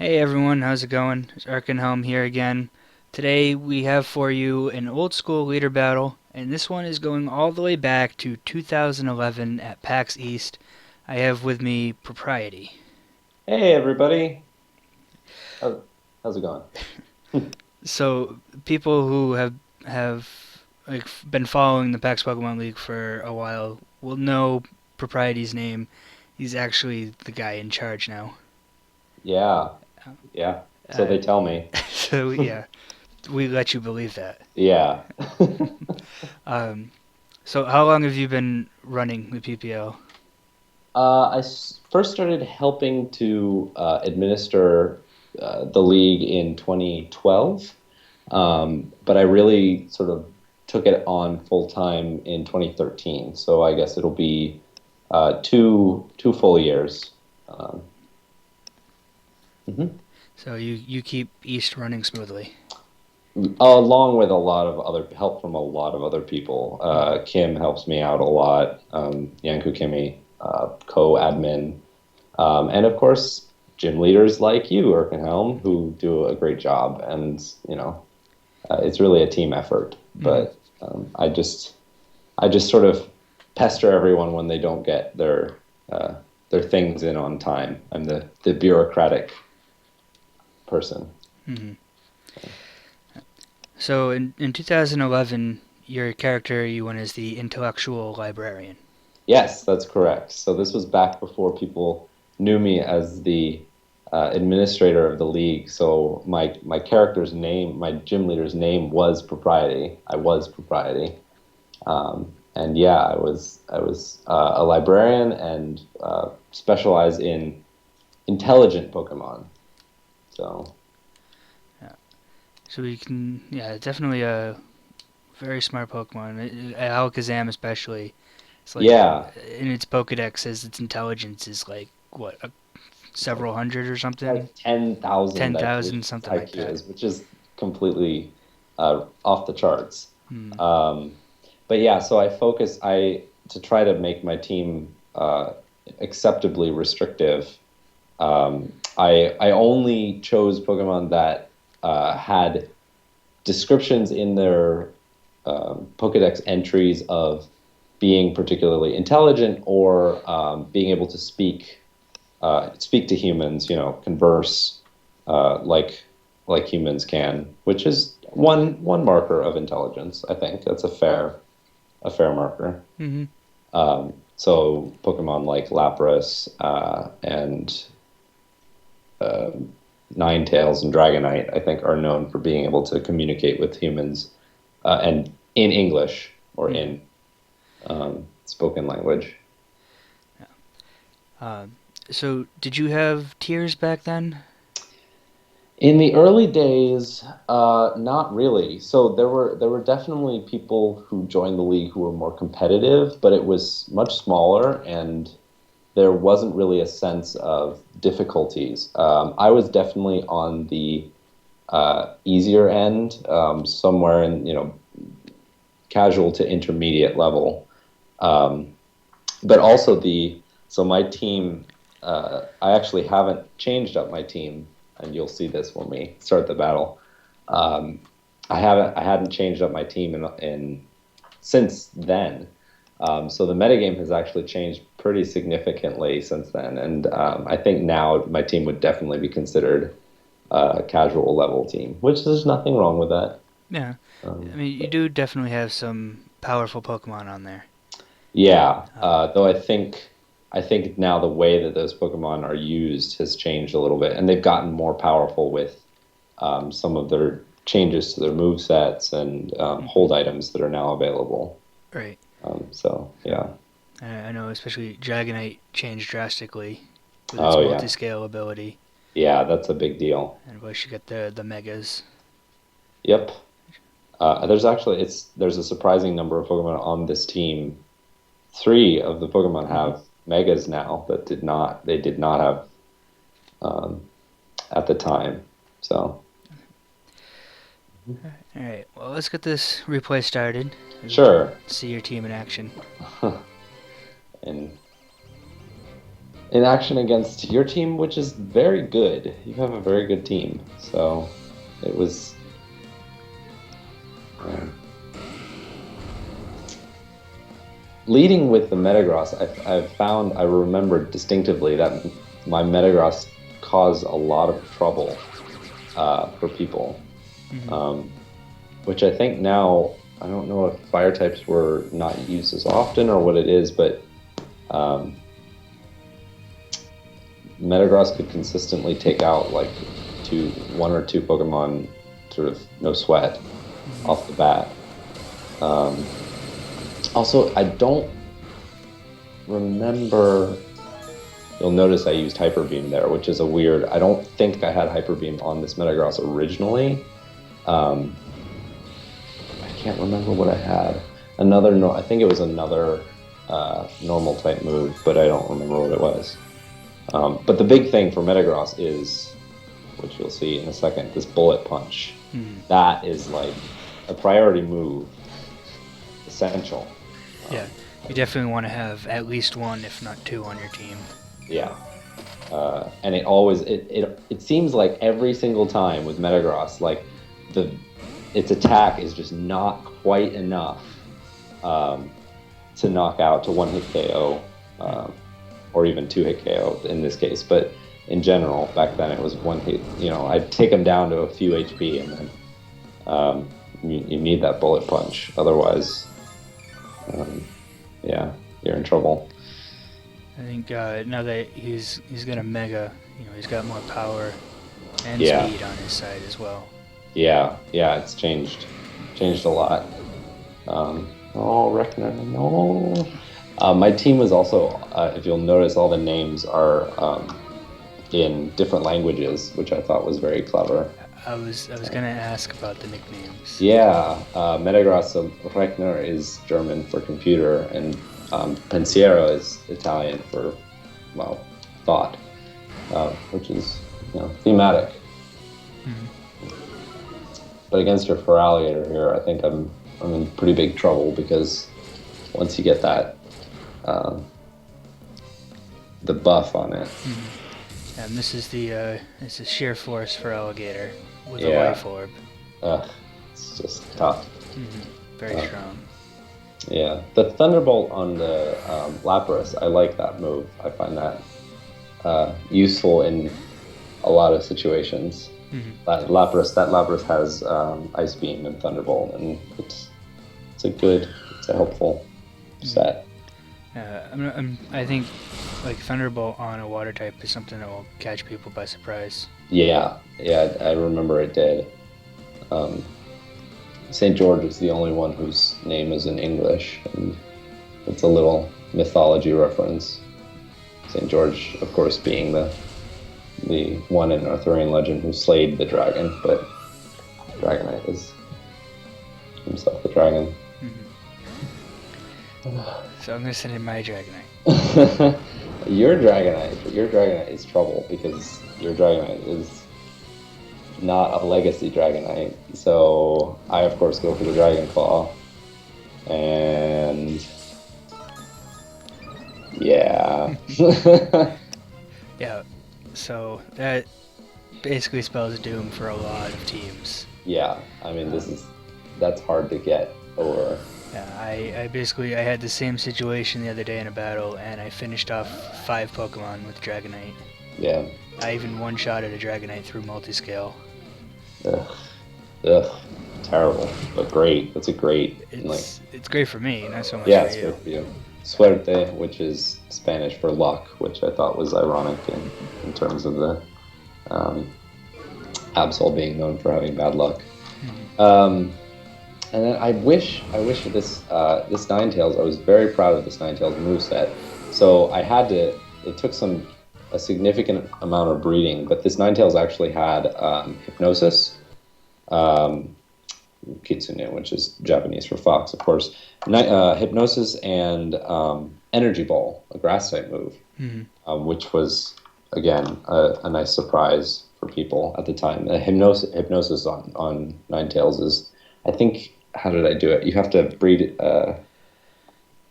Hey everyone, how's it going? It's Arkenhelm here again. Today we have for you an old school leader battle, and this one is going all the way back to 2011 at PAX East. I have with me Propriety. Hey everybody, how's it going? So people who have been following the PAX Pokemon League for a while will know Propriety's name. He's actually the guy in charge now. Yeah, yeah. So Uh, they tell me. so yeah, we let you believe that. Yeah. Um, so how long have you been running the PPL? First started helping to administer the league in 2012, but I really sort of took it on full time in 2013. So I guess it'll be two full years. Um, mhm. So you keep East running smoothly. Along with a lot of other help from a lot of other people. Hmm. Kim helps me out a lot. Yanku Kimi, co-admin, and of course gym leaders like you, Erkenhelm, who do a great job. And it's really a team effort. Hmm. But I just sort of pester everyone when they don't get their things in on time. I'm the bureaucratic person. Hmm. So in 2011, your character you went as the intellectual librarian. Yes, that's correct. So this was back before people knew me as the administrator of the league. So my character's name, my gym leader's name was Propriety. I was Propriety, and yeah, I was a librarian and specialize in intelligent Pokemon. So Yeah. So we can, yeah, definitely a very smart Pokemon. Alakazam especially. It's like yeah, in its Pokedex says its intelligence is like what it's like several hundred or something, like 10,000, I believe 10,000 its something like IQ that. is, which is completely off the charts. Hmm. Um, but yeah, so I focus I to try to make my team acceptably restrictive. I only chose Pokemon that had descriptions in their Pokedex entries of being particularly intelligent or being able to speak to humans, converse like humans can, which is one marker of intelligence. I think that's a fair marker. Hmm. So Pokemon like Lapras and uh, Ninetales and Dragonite, I think, are known for being able to communicate with humans and in English or Yeah. in spoken language. Uh, so did you have tiers back then? In the early days, not really. So there were definitely people who joined the league who were more competitive, but it was much smaller and there wasn't really a sense of difficulties. I was definitely on the easier end, somewhere in casual to intermediate level. Um, but also so my team, I actually haven't changed up my team, and you'll see this when we start the battle. Um, I hadn't changed up my team in since then. So the metagame has actually changed pretty significantly since then, and I think now my team would definitely be considered a casual level team, which there's nothing wrong with that. Yeah. I mean, you But do definitely have some powerful Pokemon on there. yeah, Um, though I think now the way that those Pokemon are used has changed a little bit, and they've gotten more powerful with some of their changes to their move sets and mhm. hold items that are now available. Right. So yeah. I know, especially Dragonite changed drastically with its Oh yeah. multi-scale ability, Yeah, that's a big deal. and of course you get the megas. Yep. There's a surprising number of Pokemon on this team. Three of the Pokemon Hmm. have Megas now that did not have um, at the time. So All right. Well, let's get this replay started. We can sure. see your team in action. And in action against your team, which is very good. You have a very good team. So it was uh, leading with the Metagross. I remembered distinctively that my Metagross caused a lot of trouble for people, Hmm. um, which I think now I don't know if fire types were not used as often or what it is, but um, Metagross could consistently take out like one or two Pokemon, sort of no sweat Hmm. off the bat. Um, Also, I don't remember. You'll notice I used Hyper Beam there, which is a weird. I don't think I had Hyper Beam on this Metagross originally. Um, I can't remember what I had. Another, no, I think it was another normal type move, but I don't remember what it was. But the big thing for Metagross is, which you'll see in a second, this Bullet Punch. Hmm. That is like a priority move, essential. Yeah, Um, you definitely want to have at least one, if not two, on your team. yeah. And it seems like every single time with Metagross, like the its attack is just not quite enough um, to knock out to one hit KO, Hmm. or even two hit KO in this case. But in general, back then it was one hit. I'd take him down to a few HP, and then you need that bullet punch. Otherwise, um, yeah, you're in trouble. I think now that he's got a mega, he's got more power and Yeah, speed on his side as well. yeah. It's changed a lot. Oh, Reckner, no. My team was also, if you'll notice, all the names are in different languages, which I thought was very clever. I was gonna ask about the nicknames. Yeah, Metagrosso Reckner is German for computer, and Pensiero is Italian for, well, thought, which is, thematic. Hmm. But against your Feraligatr here, I think I'm in pretty big trouble because once you get that the buff on it. Hmm. And this is sheer force for alligator with a Yeah, life orb. ugh, it's just tough. Very Uh, strong. yeah, the Thunderbolt on the Lapras, I like that move. I find that useful in a lot of situations. Hmm. That Lapras has Ice Beam and Thunderbolt, and it's a helpful Hmm. set. I think like Thunderbolt on a water type is something that will catch people by surprise. Yeah, I remember it did. Um, St. George is the only one whose name is in English, and it's a little mythology reference. St. George, of course, being the one in Arthurian legend who slayed the dragon, but Dragonite is himself the dragon. Hmm. So I'm gonna send in my Dragonite. Your Dragonite is trouble because your Dragonite is not a legacy Dragonite. So I, of course, go for the Dragon Claw, and yeah. Yeah. So that basically spells doom for a lot of teams. Yeah, I mean, Um, that's hard to get over. yeah, I had the same situation the other day in a battle, and I finished off 5 Pokemon with Dragonite. Yeah. I even one-shotted a Dragonite through multiscale. Ugh. Ugh. Terrible, but great. That's a great, like, It's great for me, not so much yeah, for it's you. great for you. Suerte, which is Spanish for luck, which I thought was ironic in terms of the um, Absol being known for having bad luck. Mhm. Um, and then I wish this Ninetales. I was very proud of this Ninetales moveset. So I had to. It took a significant amount of breeding, but this Ninetales actually had hypnosis, um, kitsune, which is Japanese for fox, of course. Hypnosis and energy ball, a grass type move, Mhm. which was again a nice surprise for people at the time. Hypnosis on Ninetales is, I think, how did I do it? You have to breed it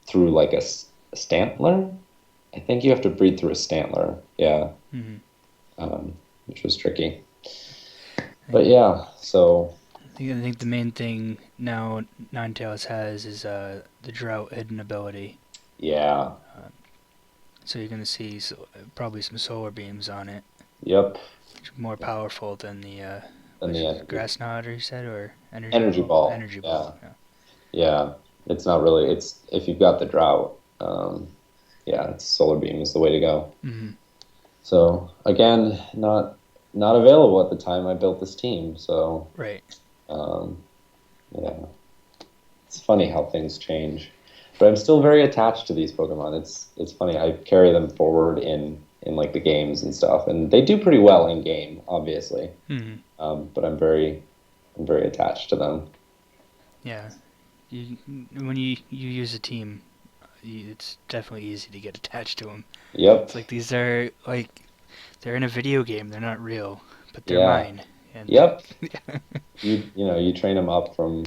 through like a Stantler. I think you have to breed through a Stantler. Yeah, Hmm. which was tricky. I think, But yeah, so I think the main thing now Ninetales has is the drought hidden ability. yeah, So you're gonna see probably some solar beams on it, yep. which are more powerful than the Then which the is grass nod, you said, or energy energy ball. ball. Energy ball. Yeah, Yeah. yeah. It's not really. It's if you've got the drought. Yeah, it's solar beam is the way to go. Hmm. So again, not available at the time I built this team. So Right. um, yeah, it's funny how things change. But I'm still very attached to these Pokemon. It's funny. I carry them forward in like the games and stuff, and they do pretty well in game, obviously. Hmm. But I'm very attached to them. Yeah. When you use a team, it's definitely easy to get attached to them. Yep. It's like these are like they're in a video game. They're not real, but they're Yeah. mine. And Yep. You train them up from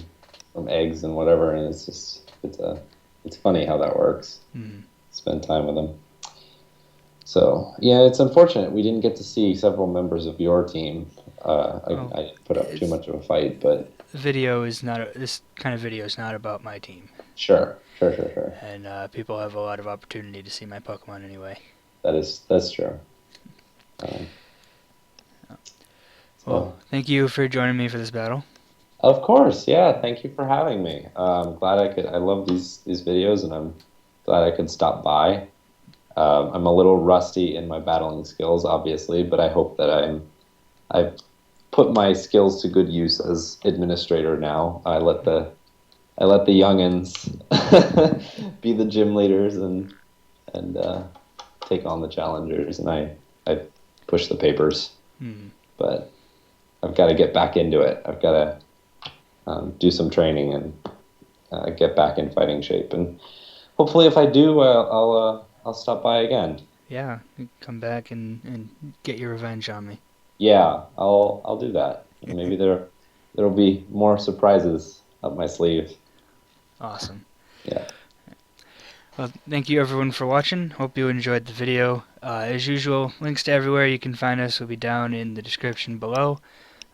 eggs and whatever, and it's funny how that works. mm, Spend time with them. So yeah, it's unfortunate we didn't get to see several members of your team. well, I didn't put up too it's much of a fight, but video is not this kind of video is not about my team, sure. and people have a lot of opportunity to see my Pokemon anyway. That's true. Um, Well, so thank you for joining me for this battle. of course, yeah. Thank you for having me. I'm glad I could. I love these videos, and I'm glad I could stop by. I'm a little rusty in my battling skills, obviously, but I hope that I've put my skills to good use as administrator now. I let the youngins be the gym leaders and take on the challengers, and I push the papers. Mm, But I've got to get back into it. I've got to do some training and get back in fighting shape. And hopefully, if I do, I'll stop by again. yeah, come back and get your revenge on me. Yeah, I'll do that. And maybe there'll be more surprises up my sleeve. Awesome. Yeah. Well, thank you everyone for watching. Hope you enjoyed the video. As usual, links to everywhere you can find us will be down in the description below.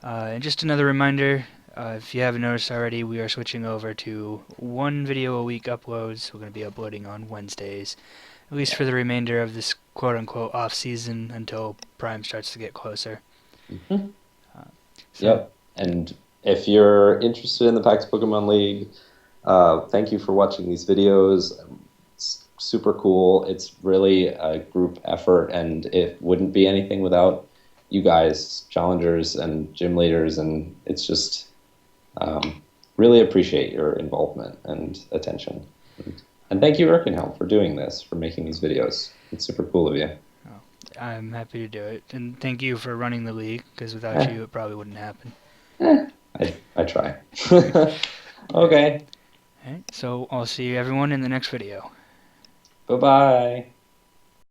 And just another reminder, if you haven't noticed already, we are switching over to one video a week uploads. We're going to be uploading on Wednesdays, at least for the remainder of this quote-unquote off-season until Prime starts to get closer. Mhm. Uh, so, Yep. And if you're interested in the PAX Pokemon League, thank you for watching these videos. It's super cool. It's really a group effort, and it wouldn't be anything without you guys, challengers and gym leaders. And it's just really appreciate your involvement and attention. And thank you, Erkenhelm, for doing this, for making these videos. It's super cool of you. oh, I'm happy to do it. And thank you for running the league, because without Eh, you, it probably wouldn't happen. I try. Alright. Okay. Alright, so I'll see everyone in the next video. Bye bye.